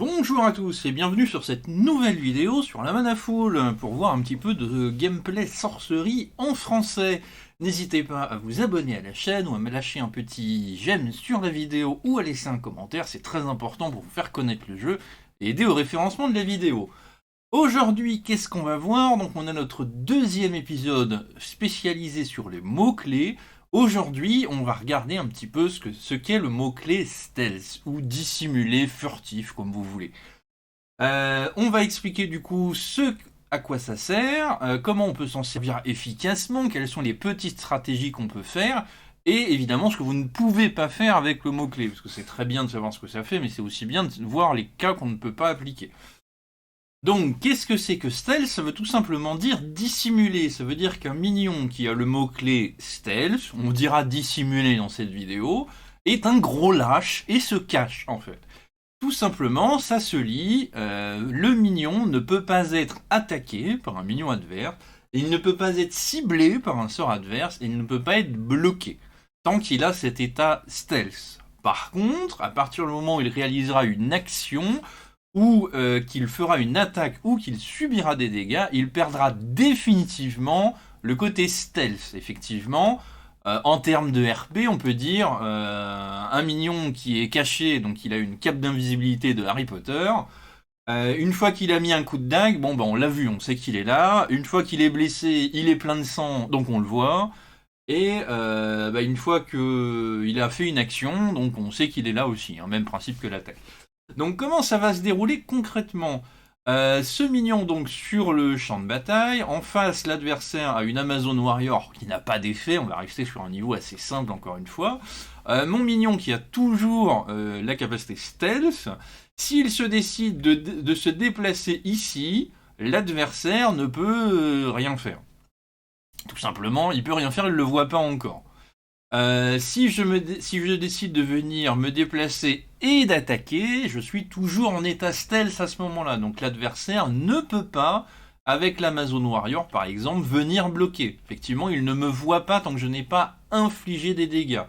Bonjour à tous et bienvenue sur cette nouvelle vidéo sur la Manaful pour voir un petit peu de gameplay sorcerie en français. N'hésitez pas à vous abonner à la chaîne ou à me lâcher un petit j'aime sur la vidéo ou à laisser un commentaire, c'est très important pour vous faire connaître le jeu et aider au référencement de la vidéo. Aujourd'hui, qu'est-ce qu'on va voir? Donc on a notre deuxième épisode spécialisé sur les mots-clés. Aujourd'hui, on va regarder un petit peu ce qu'est le mot-clé stealth, ou dissimulé, furtif, comme vous voulez. On va expliquer du coup à quoi ça sert, comment on peut s'en servir efficacement, quelles sont les petites stratégies qu'on peut faire, et évidemment ce que vous ne pouvez pas faire avec le mot-clé, parce que c'est très bien de savoir ce que ça fait, mais c'est aussi bien de voir les cas qu'on ne peut pas appliquer. Donc, qu'est-ce que c'est que stealth? Ça veut tout simplement dire dissimuler. Ça veut dire qu'un minion qui a le mot-clé stealth, on dira dissimulé dans cette vidéo, est un gros lâche et se cache en fait. Tout simplement, ça se lit, le minion ne peut pas être attaqué par un minion adverse, et il ne peut pas être ciblé par un sort adverse, et il ne peut pas être bloqué, tant qu'il a cet état stealth. Par contre, à partir du moment où il réalisera une action, ou qu'il fera une attaque ou qu'il subira des dégâts, il perdra définitivement le côté stealth. Effectivement, en termes de RP, on peut dire un minion qui est caché, donc il a une cape d'invisibilité de Harry Potter. Une fois qu'il a mis un coup de dague, bon ben on l'a vu, on sait qu'il est là. Une fois qu'il est blessé, il est plein de sang, donc on le voit. Et une fois qu'il a fait une action, donc on sait qu'il est là aussi, hein, même principe que l'attaque. Donc comment ça va se dérouler concrètement? Ce minion donc sur le champ de bataille, en face l'adversaire a une Amazon Warrior qui n'a pas d'effet, on va rester sur un niveau assez simple encore une fois. Mon minion qui a toujours la capacité stealth, s'il se décide de se déplacer ici, l'adversaire ne peut rien faire. Tout simplement, il peut rien faire, il ne le voit pas encore. Si je décide de venir me déplacer et d'attaquer, je suis toujours en état stealth à ce moment-là. Donc l'adversaire ne peut pas, avec l'Amazon Warrior par exemple, venir bloquer. Effectivement, il ne me voit pas tant que je n'ai pas infligé des dégâts.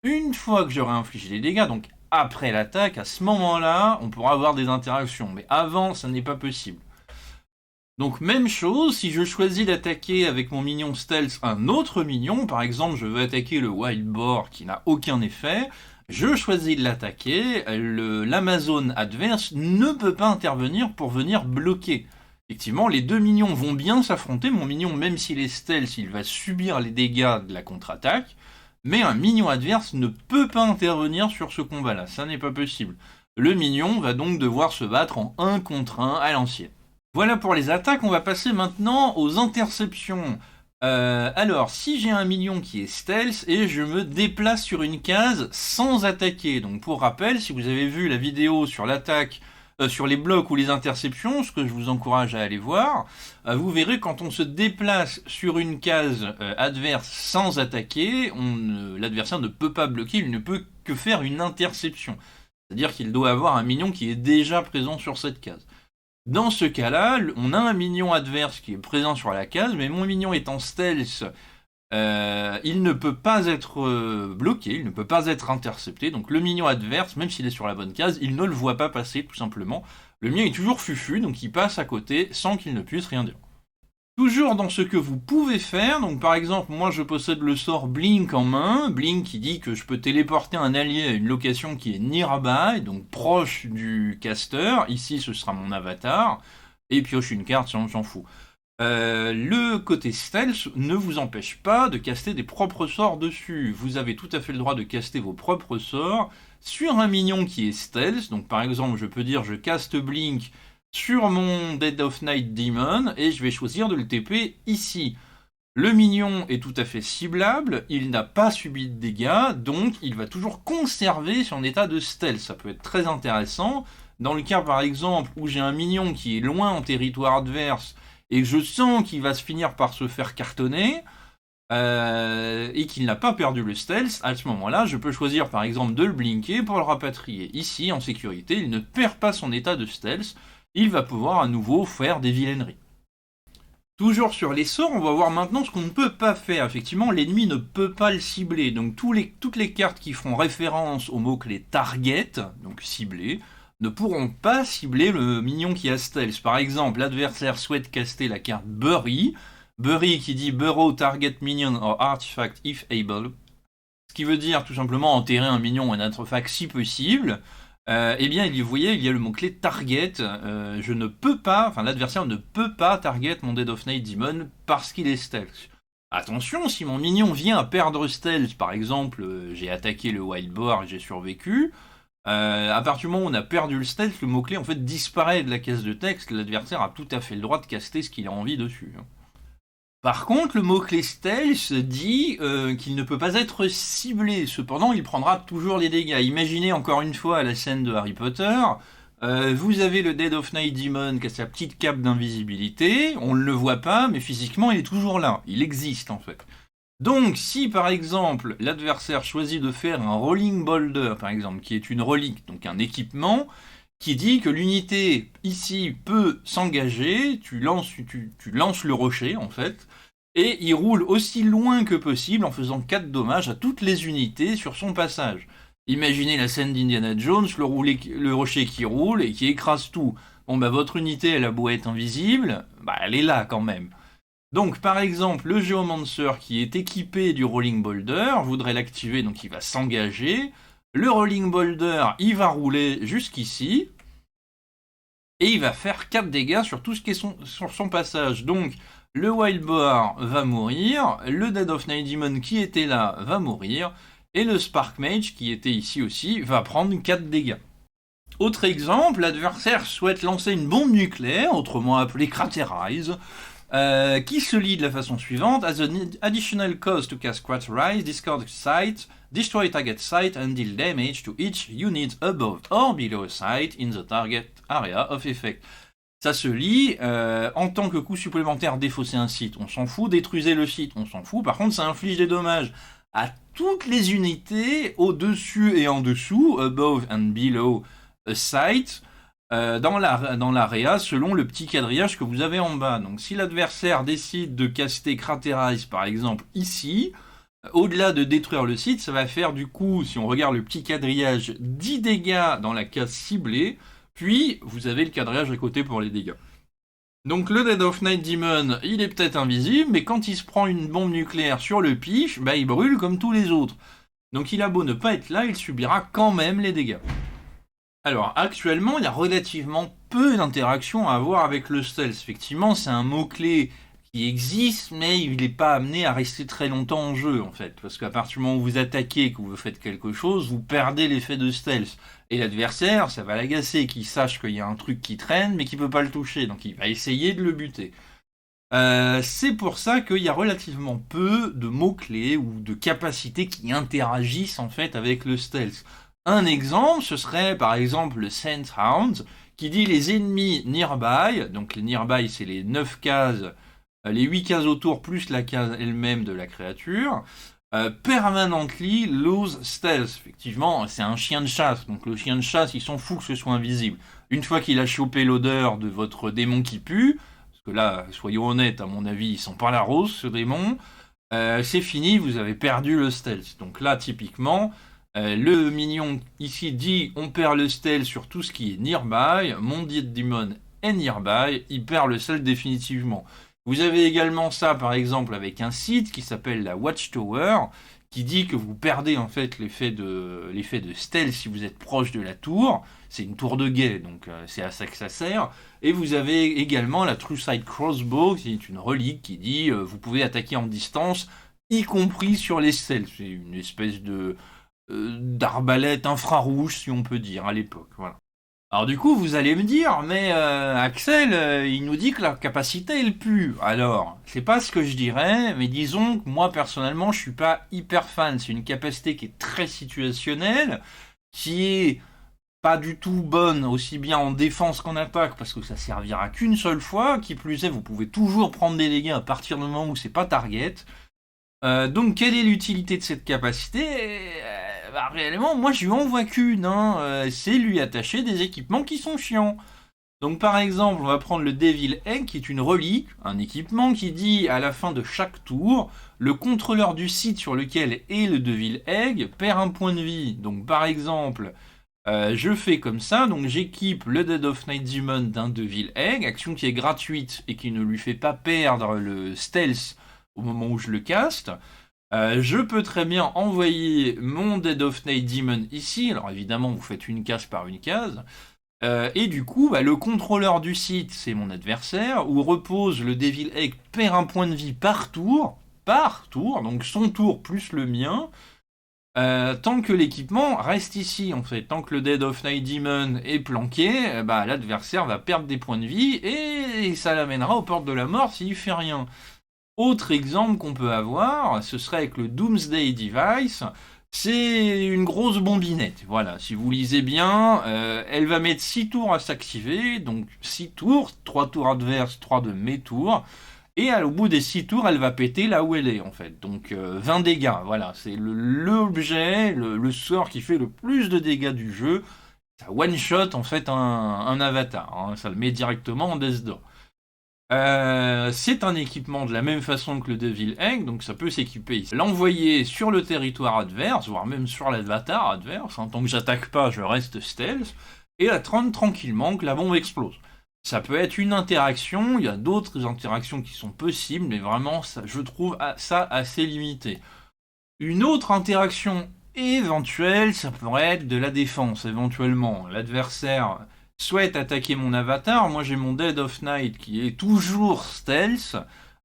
Une fois que j'aurai infligé des dégâts, donc après l'attaque, à ce moment-là, on pourra avoir des interactions. Mais avant, ça n'est pas possible. Donc même chose, si je choisis d'attaquer avec mon minion stealth un autre minion, par exemple je veux attaquer le Wild Boar qui n'a aucun effet, je choisis de l'attaquer, l'Amazon adverse ne peut pas intervenir pour venir bloquer. Effectivement, les deux minions vont bien s'affronter, mon minion même s'il est stealth, il va subir les dégâts de la contre-attaque, mais un minion adverse ne peut pas intervenir sur ce combat-là, ça n'est pas possible. Le minion va donc devoir se battre en 1 contre 1 à l'ancienne. Voilà pour les attaques, on va passer maintenant aux interceptions. Alors, si j'ai un minion qui est stealth et je me déplace sur une case sans attaquer, donc pour rappel, si vous avez vu la vidéo sur l'attaque, sur les blocs ou les interceptions, ce que je vous encourage à aller voir, vous verrez quand on se déplace sur une case adverse sans attaquer, l'adversaire ne peut pas bloquer, il ne peut que faire une interception. C'est-à-dire qu'il doit avoir un minion qui est déjà présent sur cette case. Dans ce cas-là, on a un minion adverse qui est présent sur la case, mais mon minion étant stealth, il ne peut pas être bloqué, il ne peut pas être intercepté. Donc le minion adverse, même s'il est sur la bonne case, il ne le voit pas passer tout simplement. Le mien est toujours fufu, donc il passe à côté sans qu'il ne puisse rien dire. Toujours dans ce que vous pouvez faire, donc par exemple, moi je possède le sort Blink en main, Blink qui dit que je peux téléporter un allié à une location qui est nearby, donc proche du caster, ici ce sera mon avatar, et pioche une carte si on s'en fout. Le côté stealth ne vous empêche pas de caster des propres sorts dessus, vous avez tout à fait le droit de caster vos propres sorts sur un minion qui est stealth, donc par exemple je peux dire je caste Blink sur mon Dead of Night Demon et je vais choisir de le TP ici. Le minion est tout à fait ciblable, il n'a pas subi de dégâts, donc il va toujours conserver son état de stealth. Ça peut être très intéressant. Dans le cas par exemple où j'ai un minion qui est loin en territoire adverse et que je sens qu'il va se finir par se faire cartonner, et qu'il n'a pas perdu le stealth, à ce moment-là, je peux choisir par exemple de le blinker pour le rapatrier. Ici, en sécurité, il ne perd pas son état de stealth, il va pouvoir à nouveau faire des vilaineries. Toujours sur les sorts, on va voir maintenant ce qu'on ne peut pas faire. Effectivement, l'ennemi ne peut pas le cibler. Donc toutes les cartes qui font référence au mot-clé target, donc ciblé, ne pourront pas cibler le minion qui a stealth. Par exemple, l'adversaire souhaite caster la carte Bury. Bury qui dit Burrow target minion or artifact if able. Ce qui veut dire tout simplement enterrer un minion ou un artefact si possible. Eh bien, vous voyez, il y a le mot-clé target. Je ne peux pas, enfin l'adversaire ne peut pas target mon Dead of Night Demon parce qu'il est stealth. Attention, si mon minion vient à perdre stealth, par exemple, j'ai attaqué le Wild Boar et j'ai survécu, à partir du moment où on a perdu le stealth, le mot-clé en fait disparaît de la case de texte, l'adversaire a tout à fait le droit de caster ce qu'il a envie dessus. Par contre, le mot-clé stealth dit qu'il ne peut pas être ciblé, cependant il prendra toujours les dégâts. Imaginez encore une fois la scène de Harry Potter, vous avez le Dead of Night Demon qui a sa petite cape d'invisibilité, on ne le voit pas, mais physiquement il est toujours là, il existe en fait. Donc si par exemple l'adversaire choisit de faire un Rolling Boulder, par exemple, qui est une relique, donc un équipement, qui dit que l'unité ici peut s'engager, tu lances le rocher en fait, et il roule aussi loin que possible en faisant 4 dommages à toutes les unités sur son passage. Imaginez la scène d'Indiana Jones, le rocher qui roule et qui écrase tout. Bon bah votre unité elle a beau être invisible, bah elle est là quand même. Donc par exemple le Geomancer qui est équipé du Rolling Boulder voudrait l'activer, donc il va s'engager. Le Rolling Boulder il va rouler jusqu'ici et il va faire 4 dégâts sur tout ce qui est sur son passage. Donc le Wild Boar va mourir, le Dead of Night Demon qui était là va mourir, et le Spark Mage, qui était ici aussi, va prendre 4 dégâts. Autre exemple, l'adversaire souhaite lancer une bombe nucléaire, autrement appelée Craterize, qui se lit de la façon suivante: As an additional cost to cast Craterize, discard site, destroy target site and deal damage to each unit above or below site in the target area of effect. Ça se lit, en tant que coût supplémentaire, défausser un site, on s'en fout, détruisez le site, on s'en fout, par contre ça inflige des dommages à toutes les unités au-dessus et en dessous, above and below a site, dans l'area selon le petit quadrillage que vous avez en bas. Donc si l'adversaire décide de caster Craterize par exemple ici, au-delà de détruire le site, ça va faire du coup, si on regarde le petit quadrillage, 10 dégâts dans la case ciblée, puis vous avez le quadrillage à côté pour les dégâts. Donc le Dead of Night Demon, il est peut-être invisible, mais quand il se prend une bombe nucléaire sur le pif, bah il brûle comme tous les autres. Donc il a beau ne pas être là, il subira quand même les dégâts. Alors actuellement, il y a relativement peu d'interactions à avoir avec le stealth. Effectivement, c'est un mot-clé qui existe, mais il n'est pas amené à rester très longtemps en jeu en fait. Parce qu'à partir du moment où vous attaquez et que vous faites quelque chose, vous perdez l'effet de stealth. Et l'adversaire, ça va l'agacer, qu'il sache qu'il y a un truc qui traîne, mais qu'il ne peut pas le toucher. Donc il va essayer de le buter. C'est pour ça qu'il y a relativement peu de mots-clés ou de capacités qui interagissent en fait avec le stealth. Un exemple, ce serait par exemple le Scent Hound, qui dit les ennemis nearby, donc les nearby c'est les 9 cases, les 8 cases autour plus la case elle-même de la créature, permanently lose stealth. Effectivement, c'est un chien de chasse, donc le chien de chasse, il s'en fout que ce soit invisible. Une fois qu'il a chopé l'odeur de votre démon qui pue, parce que là, soyons honnêtes, à mon avis, il sent pas la rose, ce démon, c'est fini, vous avez perdu le stealth. Donc là, typiquement, le minion ici dit on perd le stealth sur tout ce qui est nearby, mon Dead Demon est nearby, il perd le stealth définitivement. Vous avez également ça par exemple avec un site qui s'appelle la Watchtower, qui dit que vous perdez en fait l'effet de stealth si vous êtes proche de la tour. C'est une tour de guet, donc c'est à ça que ça sert. Et vous avez également la True Sight Crossbow, qui est une relique qui dit vous pouvez attaquer en distance, y compris sur les stealths. C'est une espèce de d'arbalète infrarouge, si on peut dire, à l'époque. Voilà. Alors du coup, vous allez me dire, mais Axel, il nous dit que la capacité, elle pue. Alors, c'est pas ce que je dirais, mais disons que moi, personnellement, je suis pas hyper fan. C'est une capacité qui est très situationnelle, qui est pas du tout bonne, aussi bien en défense qu'en attaque, parce que ça servira qu'une seule fois. Qui plus est, vous pouvez toujours prendre des dégâts à partir du moment où c'est pas target. Donc, quelle est l'utilité de cette capacité ? Réellement, moi je lui en vois qu'une, c'est lui attacher des équipements qui sont chiants. Donc par exemple, on va prendre le Devil Egg, qui est une relique, un équipement qui dit à la fin de chaque tour, le contrôleur du site sur lequel est le Devil Egg perd un point de vie. Donc par exemple, Je fais comme ça, donc j'équipe le Dead of Night Demon d'un Devil Egg, action qui est gratuite et qui ne lui fait pas perdre le stealth au moment où je le caste. Je peux très bien envoyer mon Dead of Night Demon ici, alors évidemment vous faites une case par une case, et du coup le contrôleur du site c'est mon adversaire, où repose le Devil Egg perd un point de vie par tour, donc son tour plus le mien, tant que l'équipement reste ici en fait, tant que le Dead of Night Demon est planqué, l'adversaire va perdre des points de vie, et ça l'amènera aux portes de la mort s'il fait rien. Autre exemple qu'on peut avoir, ce serait avec le Doomsday Device. C'est une grosse bombinette. Voilà, si vous lisez bien, elle va mettre 6 tours à s'activer. Donc 6 tours, 3 tours adverses, 3 de mes tours. Et au bout des 6 tours, elle va péter là où elle est en fait. Donc 20 dégâts. Voilà, c'est l'objet, le sort qui fait le plus de dégâts du jeu. Ça one-shot en fait un avatar. Hein. Ça le met directement en Death Door. C'est un équipement de la même façon que le Devil Egg, donc ça peut s'équiper ici. L'envoyer sur le territoire adverse, voire même sur l'avatar adverse, tant que j'attaque pas, je reste stealth, et attendre tranquillement que la bombe explose. Ça peut être une interaction, il y a d'autres interactions qui sont possibles, mais vraiment, je trouve ça assez limité. Une autre interaction éventuelle, ça pourrait être de la défense, éventuellement. L'adversaire souhaite attaquer mon avatar, moi j'ai mon Dead of Night qui est toujours stealth.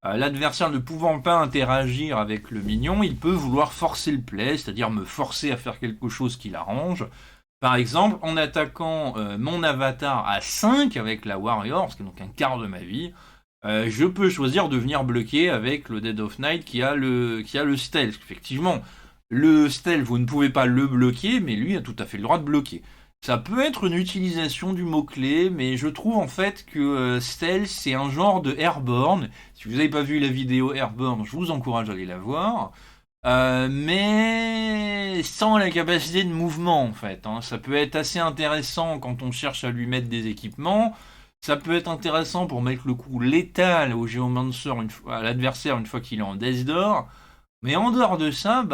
L'adversaire ne pouvant pas interagir avec le minion, il peut vouloir forcer le play, c'est-à-dire me forcer à faire quelque chose qui l'arrange. Par exemple, en attaquant mon avatar à 5 avec la Warrior, ce qui est donc un quart de ma vie, je peux choisir de venir bloquer avec le Dead of Night qui a le stealth. Effectivement, le stealth, vous ne pouvez pas le bloquer, mais lui a tout à fait le droit de bloquer. Ça peut être une utilisation du mot-clé, mais je trouve en fait que stealth, c'est un genre de airborne. Si vous n'avez pas vu la vidéo airborne, je vous encourage à aller la voir. Mais sans la capacité de mouvement en fait. Hein. Ça peut être assez intéressant quand on cherche à lui mettre des équipements. Ça peut être intéressant pour mettre le coup létal au Geomancer à l'adversaire une fois qu'il est en Death Door. Mais en dehors de ça,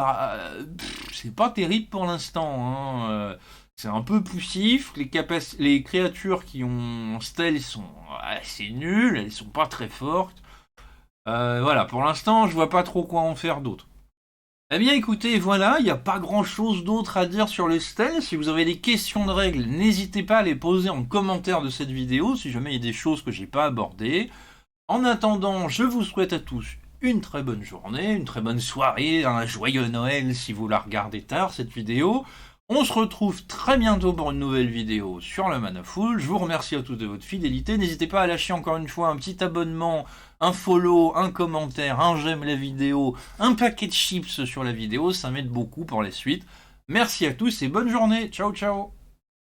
c'est pas terrible pour l'instant. Hein. C'est un peu poussif. Les créatures qui ont stealth sont assez nulles. Elles sont pas très fortes. Voilà, pour l'instant, je vois pas trop quoi en faire d'autre. Eh bien écoutez, voilà, il n'y a pas grand chose d'autre à dire sur le stealth. Si vous avez des questions de règles, n'hésitez pas à les poser en commentaire de cette vidéo, si jamais il y a des choses que j'ai pas abordées. En attendant, je vous souhaite à tous une très bonne journée, une très bonne soirée, un joyeux Noël si vous la regardez tard cette vidéo. On se retrouve très bientôt pour une nouvelle vidéo sur la Manaful. Je vous remercie à tous de votre fidélité. N'hésitez pas à lâcher encore une fois un petit abonnement, un follow, un commentaire, un j'aime la vidéo, un paquet de chips sur la vidéo. Ça m'aide beaucoup pour la suite. Merci à tous et bonne journée. Ciao, ciao.